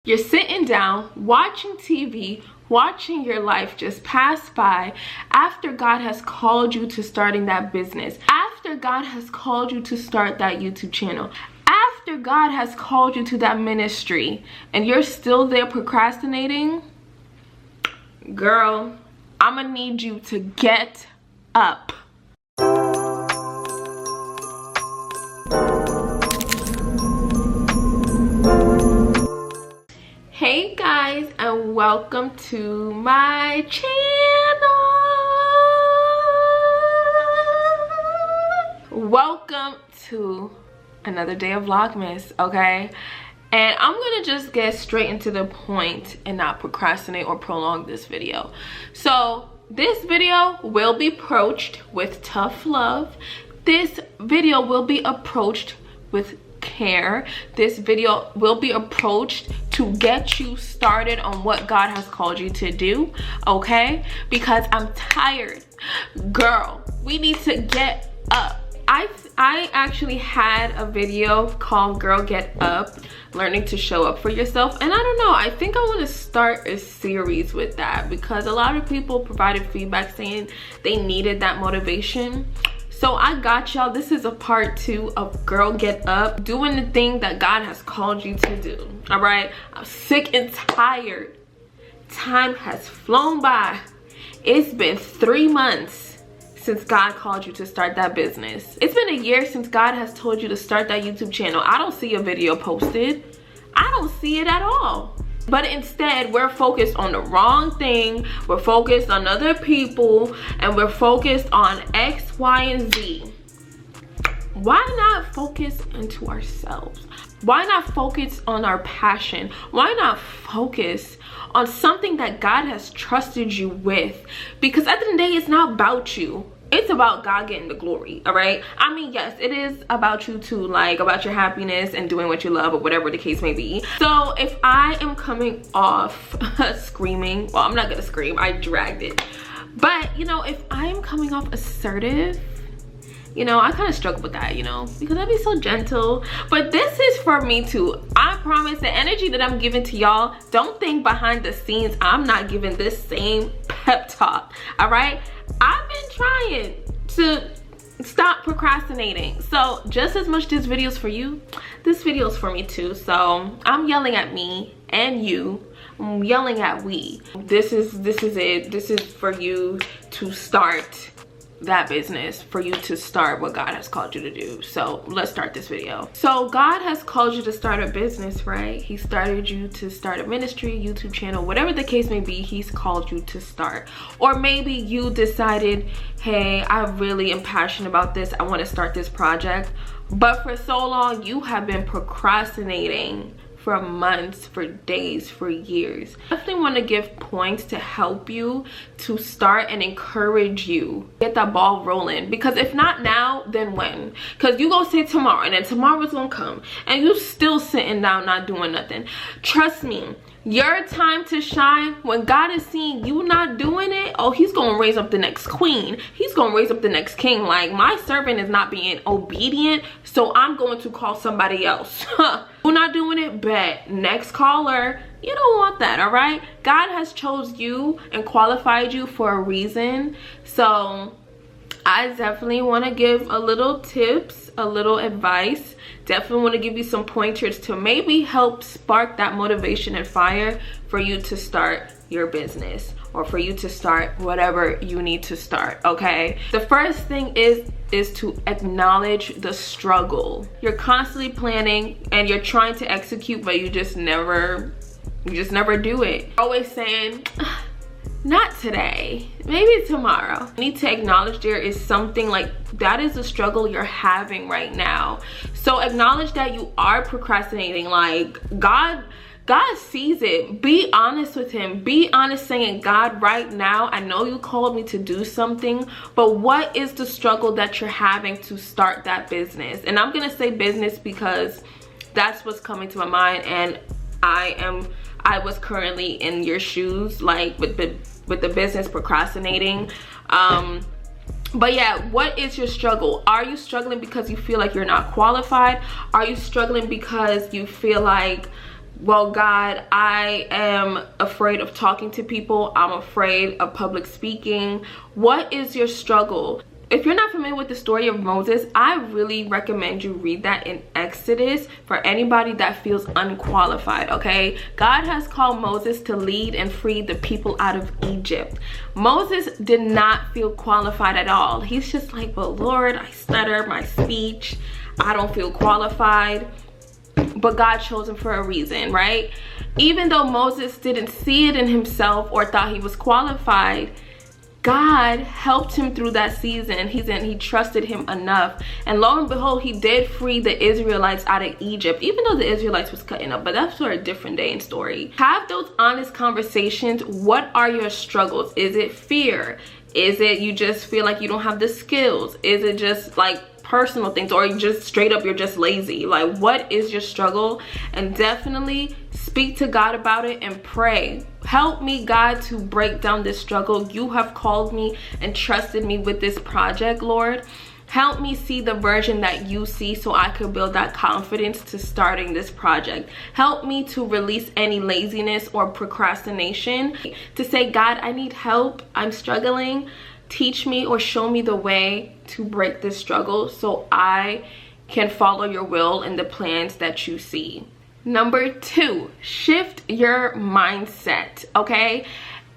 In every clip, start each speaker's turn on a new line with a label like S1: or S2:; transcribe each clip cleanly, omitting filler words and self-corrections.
S1: You're sitting down, watching TV, watching your life just pass by after God has called you to starting that business, after God has called you to start that YouTube channel, after God has called you to that ministry, and you're still there procrastinating. Girl, I'm gonna need you to get up. Hey guys, and welcome to my channel. Welcome to another day of Vlogmas, okay? And I'm gonna just get straight into the point and not procrastinate or prolong this video. So this video will be approached with tough love. This video will be approached with care. This video will be approached to get you started on what God has called you to do, okay? Because I'm tired. Girl, we need to get up. I actually had a video called Girl Get Up, learning to show up for yourself, and I don't know, I think I want to start a series with that because a lot of people provided feedback saying they needed that motivation. So I got y'all. This is a part 2 of Girl Get Up, doing the thing that God has called you to do. All right, I'm sick and tired. Time has flown by. It's been 3 months since God called you to start that business. It's been a year since God has told you to start that YouTube channel. I don't see a video posted. I don't see it at all. But instead, we're focused on the wrong thing. We're focused on other people, and we're focused on X, Y, and Z. Why not focus into ourselves? Why not focus on our passion? Why not focus on something that God has trusted you with? Because at the end of the day, it's not about you. It's about God getting the glory, all right? I mean, yes, it is about you too, like about your happiness and doing what you love or whatever the case may be. So if I am coming off screaming, well, I'm not gonna scream, I dragged it. But, you know, if I am coming off assertive, you know, I kind of struggle with that, you know, because I'd be so gentle. But this is for me too. I promise the energy that I'm giving to y'all, don't think behind the scenes I'm not giving this same pep talk, all right? I've been trying to stop procrastinating. So just as much this video is for you, this video is for me too. So I'm yelling at me and you. I'm yelling at we. This is it. This is for you to start that business, for you to start what God has called you to do. So let's start this video. So God has called you to start a business, right? He started you to start a ministry, YouTube channel, whatever the case may be. He's called you to start. Or maybe you decided, hey, I really am passionate about this, I want to start this project, but for so long you have been procrastinating for months, for days, for years. I definitely want to give points to help you to start and encourage you get that ball rolling, because if not now, then when? Because you gonna say tomorrow, and then tomorrow's gonna come and you still sitting down not doing nothing. Trust me, your time to shine, when God is seeing you not doing it, oh, he's gonna raise up the next queen, he's gonna raise up the next king. Like, my servant is not being obedient, so I'm going to call somebody else. Who not doing it? Bet. Next caller. You don't want that, all right? God has chose you and qualified you for a reason. So I definitely want to give a little tips, a little advice. Definitely want to give you some pointers to maybe help spark that motivation and fire for you to start your business, or for you to start whatever you need to start, okay? The first thing is to acknowledge the struggle. You're constantly planning and you're trying to execute, but you just never do it. Always saying, not today, maybe tomorrow. You need to acknowledge there is something, like, that is a struggle you're having right now. So acknowledge that you are procrastinating. Like, God sees it. Be honest with him. Be honest, saying, God, right now, I know you called me to do something, but what is the struggle that you're having to start that business? And I'm gonna say business because that's what's coming to my mind, and I was currently in your shoes, like with the business procrastinating. But yeah, what is your struggle? Are you struggling because you feel like you're not qualified? Are you struggling because you feel like well, God, I am afraid of talking to people. I'm afraid of public speaking. What is your struggle? If you're not familiar with the story of Moses, I really recommend you read that in Exodus for anybody that feels unqualified, okay? God has called Moses to lead and free the people out of Egypt. Moses did not feel qualified at all. He's just like, well, Lord, I stutter my speech. I don't feel qualified. But God chose him for a reason, right? Even though Moses didn't see it in himself or thought he was qualified, God helped him through that season. He trusted him enough, and lo and behold, he did free the Israelites out of Egypt, even though the Israelites was cutting up. But that's for a different day and story. Have those honest conversations. What are your struggles? Is it fear? Is it you just feel like you don't have the skills? Is it just like personal things, or just straight up you're just lazy? Like, what is your struggle? And definitely speak to God about it and pray. Help me, God, to break down this struggle. You have called me and trusted me with this project, Lord. Help me see the version that you see so I could build that confidence to starting this project. Help me to release any laziness or procrastination, to say, God, I need help. I'm struggling. Teach me or show me the way to break this struggle so I can follow your will and the plans that you see. Number 2, shift your mindset, okay?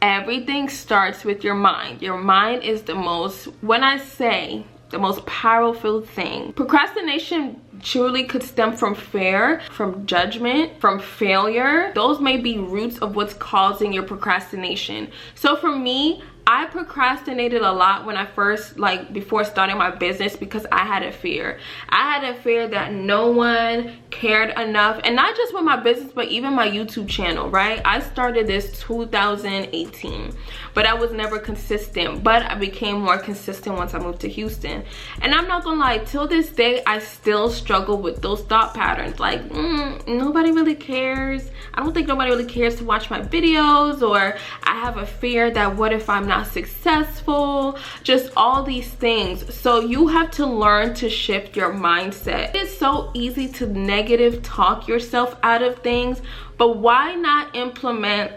S1: Everything starts with your mind. Your mind is the most, when I say the most powerful thing. Procrastination truly could stem from fear, from judgment, from failure. Those may be roots of what's causing your procrastination. So for me, I procrastinated a lot when I first, before starting my business, because I had a fear. I had a fear that no one cared enough, and not just with my business, but even my YouTube channel, right? I started this 2018, but I was never consistent, but I became more consistent once I moved to Houston. And I'm not gonna lie, till this day, I still struggle with those thought patterns. Like, nobody really cares. I don't think nobody really cares to watch my videos, or I have a fear that what if I'm not successful, just all these things. So you have to learn to shift your mindset. It's so easy to negative talk yourself out of things, but why not implement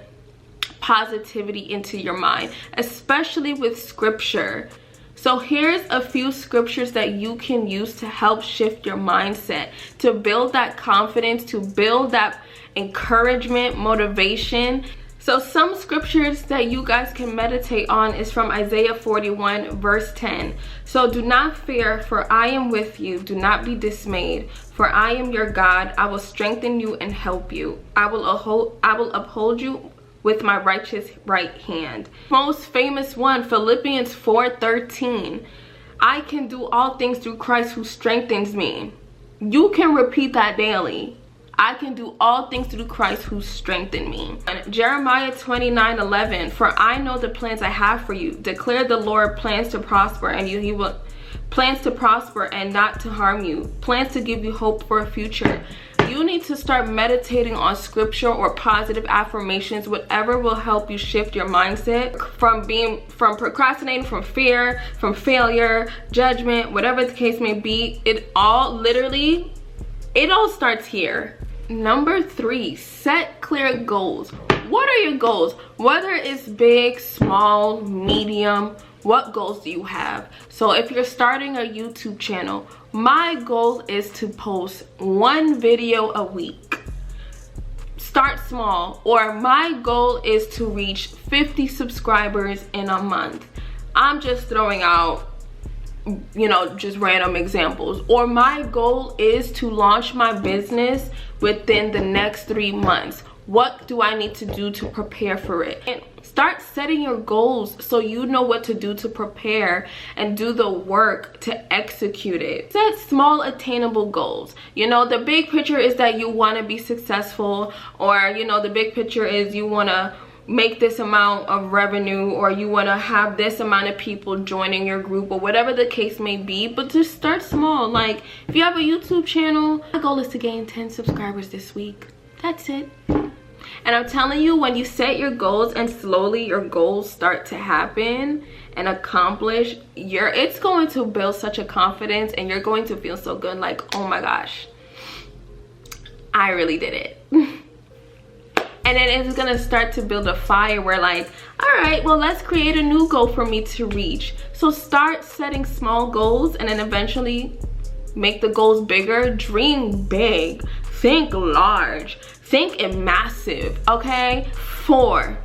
S1: positivity into your mind, especially with scripture? So here's a few scriptures that you can use to help shift your mindset, to build that confidence, to build that encouragement, motivation. So some scriptures that you guys can meditate on is from Isaiah 41 verse 10. So do not fear, for I am with you. Do not be dismayed, for I am your God. I will strengthen you and help you. I will uphold you with my righteous right hand. Most famous one, Philippians 4:13. I can do all things through Christ who strengthens me. You can repeat that daily. I can do all things through Christ who strengthened me. And Jeremiah 29:11. For I know the plans I have for you, declare the Lord, plans to prosper and you. He will plans to prosper and not to harm you, plans to give you hope for a future. You need to start meditating on scripture or positive affirmations, whatever will help you shift your mindset from procrastinating, from fear, from failure, judgment, whatever the case may be. It all starts here. Number 3, set clear goals. What are your goals? Whether it's big, small, medium, what goals do you have? So if you're starting a YouTube channel, my goal is to post 1 video a week. Start small. Or my goal is to reach 50 subscribers in a month. I'm just throwing out, just random examples. Or my goal is to launch my business within the next 3 months. What do I need to do to prepare for it? And start setting your goals so you know what to do to prepare and do the work to execute it. Set small attainable goals. The big picture is that you want to be successful, or the big picture is you want to make this amount of revenue, or you want to have this amount of people joining your group, or whatever the case may be. But just start small. Like, if you have a YouTube channel, my goal is to gain 10 subscribers this week. That's it. And I'm telling you, when you set your goals and slowly your goals start to happen and accomplish, it's going to build such a confidence, and you're going to feel so good, like, oh my gosh, I really did it. and then it's gonna start to build a fire where like, all right, well, let's create a new goal for me to reach. So start setting small goals and then eventually make the goals bigger. Dream big, think large, think massive, okay? 4,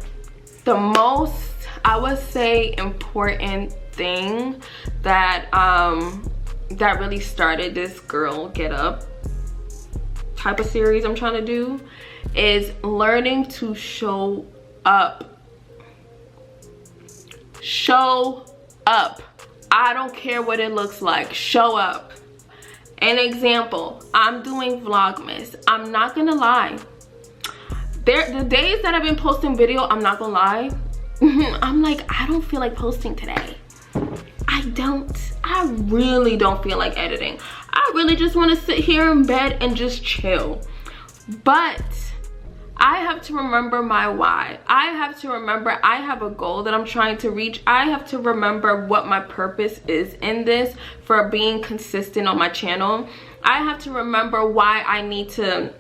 S1: the most, I would say, important thing that that really started this girl get up type of series I'm trying to do is learning to show up. Show up. I don't care what it looks like. Show up. An example, I'm doing Vlogmas. I'm not gonna lie. The days that I've been posting video, I'm not gonna lie, I'm like, I don't feel like posting today. I really don't feel like editing. I really just want to sit here in bed and just chill. But I have to remember my why. I have to remember I have a goal that I'm trying to reach. I have to remember what my purpose is in this for being consistent on my channel. I have to remember why I need to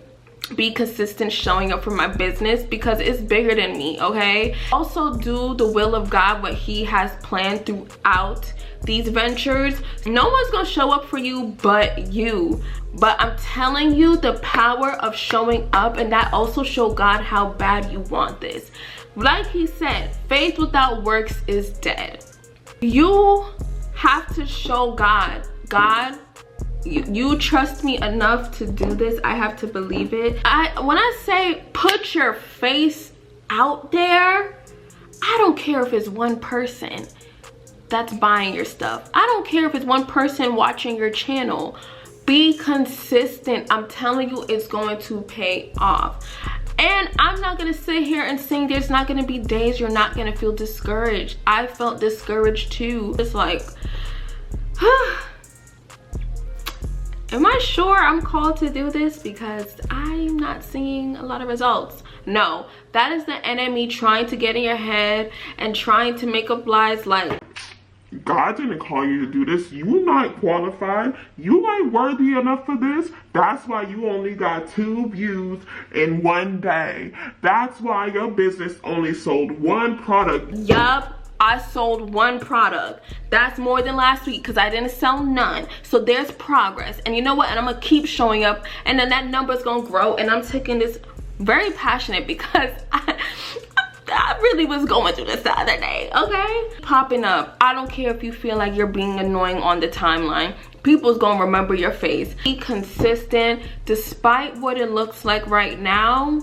S1: be consistent showing up for my business, because it's bigger than me, okay? Also do the will of God, what he has planned throughout these ventures. No one's gonna show up for you but you. But I'm telling you, the power of showing up, and that also show God how bad you want this. Like he said, faith without works is dead. You have to show God, you trust me enough to do this. I have to believe it. When I say put your face out there, I don't care if it's one person that's buying your stuff. I don't care if it's one person watching your channel. Be consistent. I'm telling you, it's going to pay off. And I'm not gonna sit here and sing there's not gonna be days you're not gonna feel discouraged. I felt discouraged too. It's like, am I sure I'm called to do this? Because I'm not seeing a lot of results. No, that is the enemy trying to get in your head and trying to make up lies like,
S2: God didn't call you to do this. You're not qualified. You ain't worthy enough for this. That's why you only got 2 views in one day. That's why your business only sold 1 product.
S1: Yup. I sold 1 product. That's more than last week because I didn't sell none. So there's progress. And you know what? And I'm going to keep showing up. And then that number is going to grow. And I'm taking this very passionate because I really was going through this the other day, okay? Popping up. I don't care if you feel like you're being annoying on the timeline. People's going to remember your face. Be consistent despite what it looks like right now.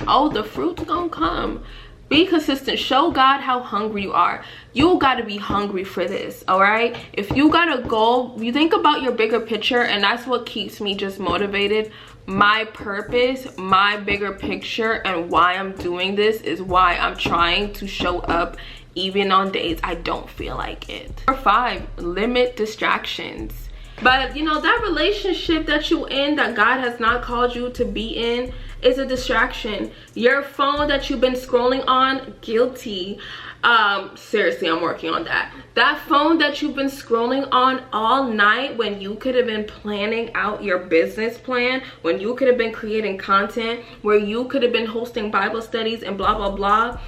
S1: Oh, the fruit's going to come. Be consistent. Show God how hungry you are. You got to be hungry for this, all right? If you got a goal, you think about your bigger picture, and that's what keeps me just motivated. My purpose, my bigger picture, and why I'm doing this is why I'm trying to show up even on days I don't feel like it. Number 5, limit distractions. But you know, that relationship that you in that God has not called you to be in is a distraction. Your phone that you've been scrolling on, guilty. Seriously, I'm working on that. That phone that you've been scrolling on all night when you could have been planning out your business plan, when you could have been creating content, where you could have been hosting Bible studies and blah, blah, blah.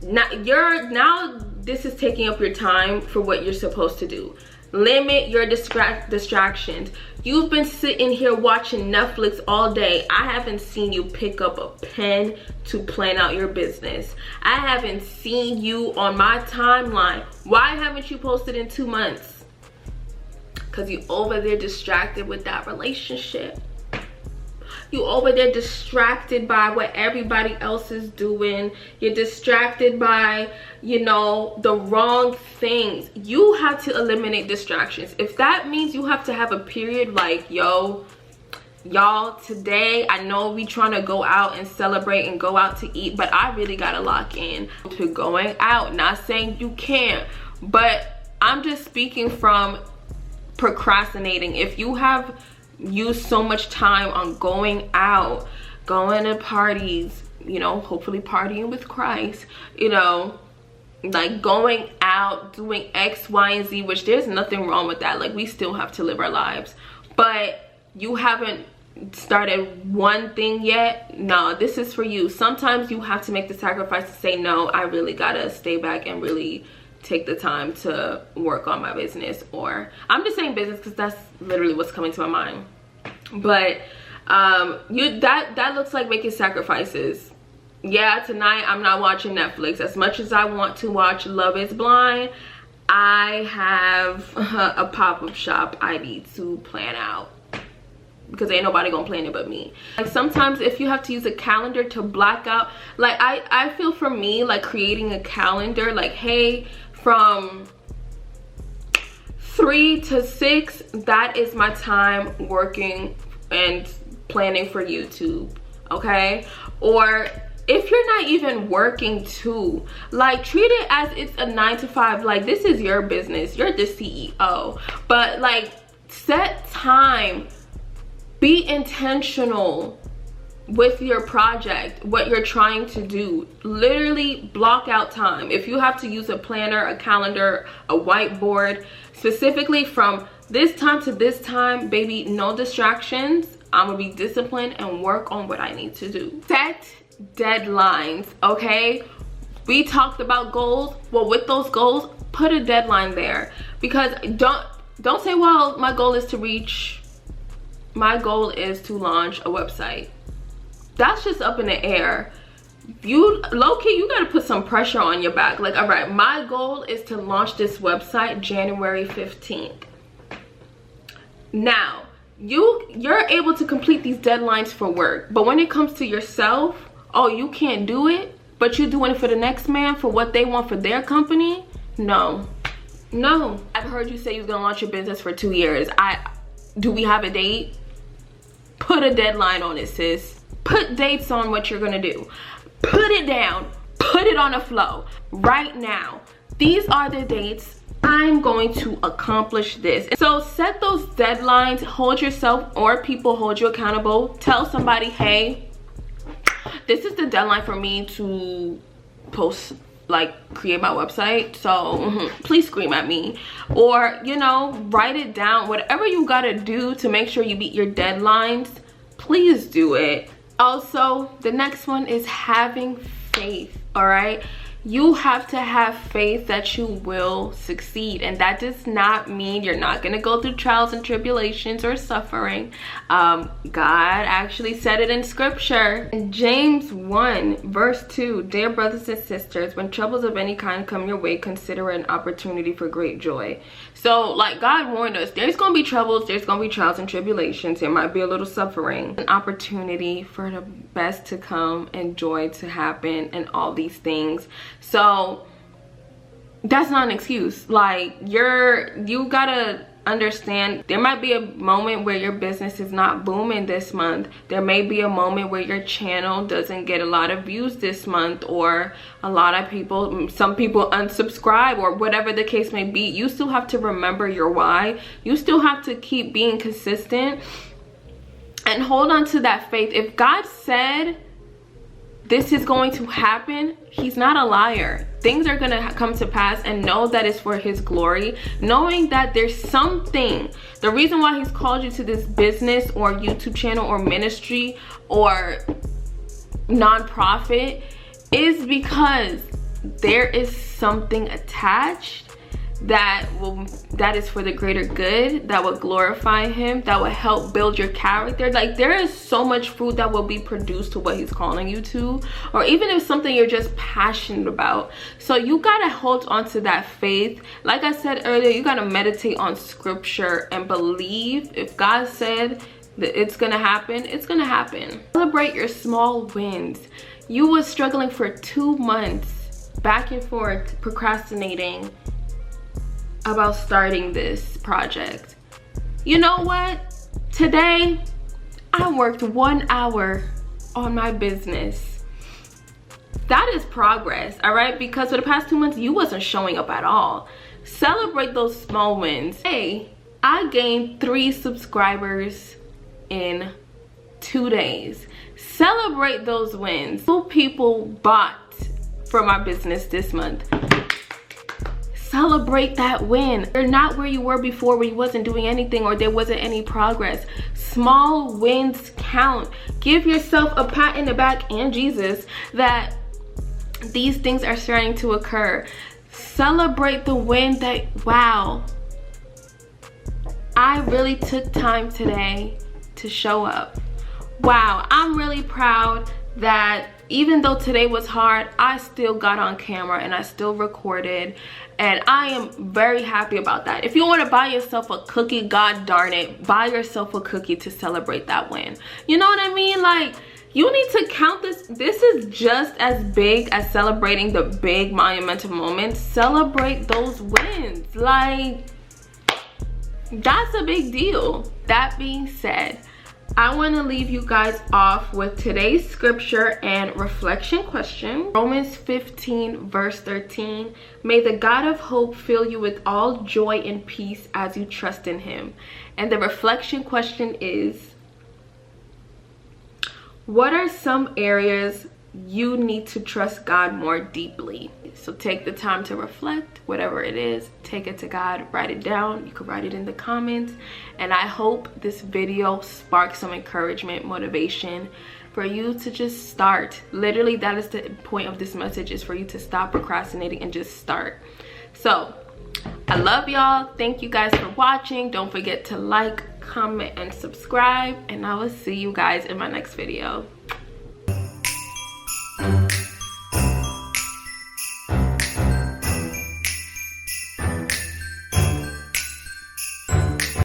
S1: Now this is taking up your time for what you're supposed to do. Limit your distractions. You've been sitting here watching Netflix all day. I haven't seen you pick up a pen to plan out your business. I haven't seen you on my timeline. Why haven't you posted in 2 months? Because you over there distracted with that relationship. You over there distracted by what everybody else is doing. You're distracted by, you know, the wrong things. You have to eliminate distractions. If that means you have to have a period like, yo, y'all, today I know we trying to go out and celebrate and go out to eat, but I really gotta lock in to going out. Not saying you can't, but I'm just speaking from procrastinating. If you have used so much time on going out, going to parties, you know, hopefully partying with Christ, you know, like going out, doing X, Y, and Z, which there's nothing wrong with that. Like, we still have to live our lives, but you haven't started one thing yet, no, this is for you. Sometimes you have to make the sacrifice to say, no, I really gotta stay back and really take the time to work on my business. Or I'm just saying business because that's literally what's coming to my mind. But that looks like making sacrifices. Yeah, tonight I'm not watching Netflix. As much as I want to watch Love is Blind, I have a pop-up shop I need to plan out, because ain't nobody gonna plan it but me. Like sometimes if you have to use a calendar to block out, like I feel for me, like creating a calendar, like, hey, from 3 to 6, that is my time working and planning for YouTube, okay? Or if you're not even working too, like treat it as it's a 9 to 5. Like, this is your business, you're the CEO, but like set time, be intentional with your project, what you're trying to do. Literally block out time. If you have to use a planner, a calendar, a whiteboard, specifically from this time to this time, baby, no distractions. I'm gonna be disciplined and work on what I need to do. Set deadlines, okay? We talked about goals. Well, with those goals, put a deadline there, because don't say, well, my goal is to launch a website. That's just up in the air. You low-key, you gotta put some pressure on your back. Like, all right, my goal is to launch this website January 15th. Now you're able to complete these deadlines for work, but when it comes to yourself, oh, you can't do it, but you're doing it for the next man, for what they want for their company. No. I've heard you say you're gonna launch your business for 2 years. Do we have a date? Put a deadline on it, sis. Put dates on what you're gonna do. Put it down, put it on a flow right now. These are the dates. I'm going to accomplish this. So set those deadlines, hold yourself or people hold you accountable. Tell somebody, hey, this is the deadline for me to post, like create my website, so please scream at me. Or, you know, write it down. Whatever you gotta do to make sure you meet your deadlines, please do it. Also, the next one is having faith. All right, you have to have faith that you will succeed, and that does not mean you're not going to go through trials and tribulations or suffering. God actually said it in scripture. In James 1 verse 2, dear brothers and sisters, when troubles of any kind come your way, consider it an opportunity for great joy. So like God warned us, there's gonna be troubles, there's gonna be trials and tribulations, there might be a little suffering, an opportunity for the best to come and joy to happen and all these things. So that's not an excuse. Like you gotta understand, there might be a moment where your business is not booming this month. There may be a moment where your channel doesn't get a lot of views this month, or a lot of people, some people unsubscribe, or whatever the case may be. You still have to remember your why. You still have to keep being consistent and hold on to that faith. If God said this is going to happen, he's not a liar. Things are gonna come to pass, and know that it's for his glory. Knowing that there's something, the reason why he's called you to this business or YouTube channel or ministry or nonprofit is because there is something attached that is for the greater good, that will glorify him, that will help build your character. Like there is so much fruit that will be produced to what he's calling you to, or even if something you're just passionate about. So you gotta hold on to that faith. Like I said earlier, you gotta meditate on scripture and believe if God said that it's gonna happen, it's gonna happen. Celebrate your small wins. You was struggling for 2 months back and forth procrastinating about starting this project. You know what? Today I worked 1 hour on my business. That is progress, all right? Because for the past 2 months you wasn't showing up at all. Celebrate those small wins. Hey, I gained 3 subscribers in 2 days. Celebrate those wins. 2 people bought for my business this month. celebrate that win. You're not where you were before, where you wasn't doing anything or there wasn't any progress. Small wins count. Give yourself a pat in the back and Jesus that these things are starting to occur. Celebrate the win that, wow, I really took time today to show up. Wow, I'm really proud that even though today was hard, I still got on camera and I still recorded, and I am very happy about that. If you want to buy yourself a cookie, god darn it, buy yourself a cookie to celebrate that win. You know what I mean? Like, you need to count this. This is just as big as celebrating the big monumental moments. Celebrate those wins. Like, that's a big deal. That being said, I want to leave you guys off with today's scripture and reflection question. Romans 15 verse 13. May the God of hope fill you with all joy and peace as you trust in him. And the reflection question is, what are some areas you need to trust God more deeply? So take the time to reflect, whatever it is, take it to God, write it down. You can write it in the comments. And I hope this video sparks some encouragement, motivation for you to just start. Literally, that is the point of this message, is for you to stop procrastinating and just start. So I love y'all. Thank you guys for watching. Don't forget to like, comment, and subscribe. And I will see you guys in my next video.